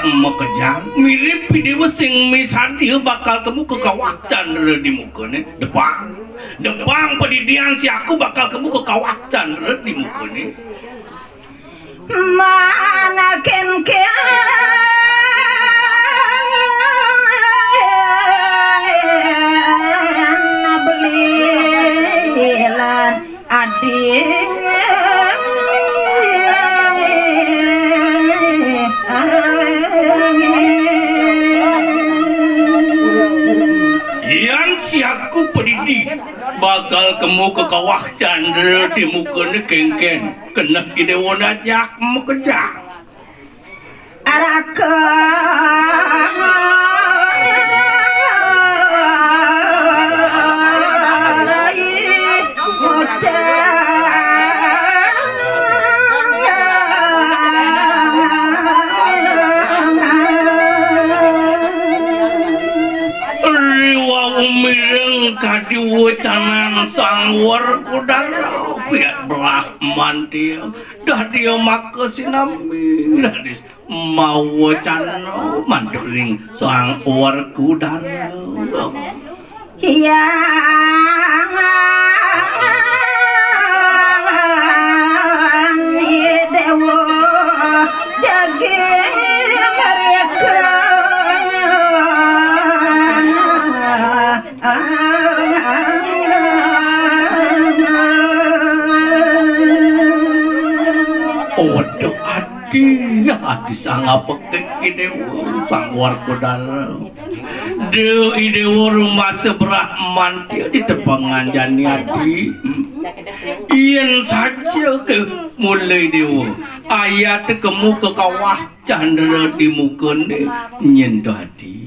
mekejang mirip video sing misadi bakal kamu ke kawacan di mukanya depan pedidian si aku bakal kamu ke kawacan di mukanya mana ken belilan adik si aku pendidik bakal kamu ke kawah candra di mukanya kengken kena ide wonajak mekejang araka kadi wacanan sangwar kudara biar Brahman dia dah dia maka sinami hadis mau wacana manduring sangwar kudara iya dewa jage mereka waduh adi sanga pekek ide sangwar kodara de ide rumah sebrahman dia di tepangan jani adi iyan saja ke mulai dewa ayat kemu ke kawah candra di mukanya nyentuh adi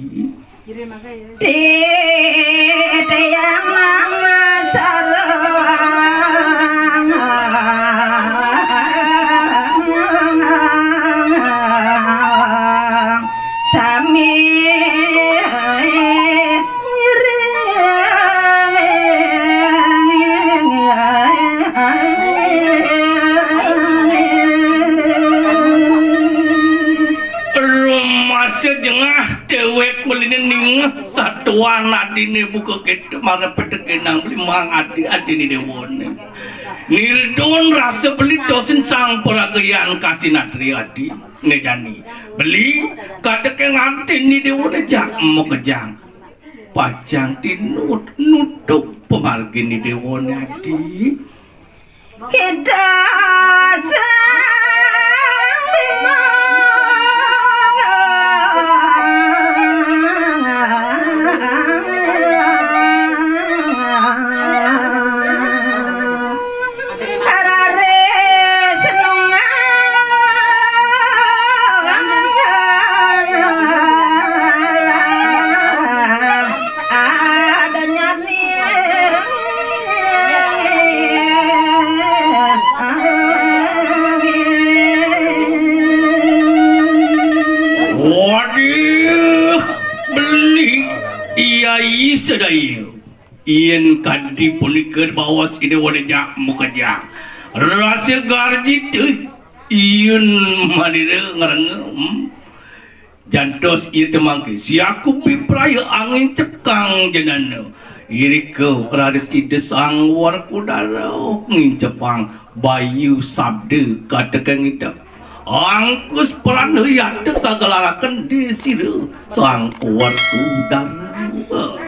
Dede yang mama sarang sami rumah sejengah dewek melinin satu anak dini buka gitu marah pedekenang limang adi ni dewone nirdon rasa beli dosen sang peragayan kasih natri adi nejani beli kadekeng adi ni dewone jak mau kejang pajang tinut nutup pemargin ni dewone adi kita sedaya ian kadi punikar bawas ide wadajak mukajak rasa garji tu ian manire ngereng jantos ia temangke si aku pipraya angin cekang jenana iriko raris ide sangwar kudara ngin cepang bayu sabda katekang ida angkus peran yata kagelarakan di siru sang war kudara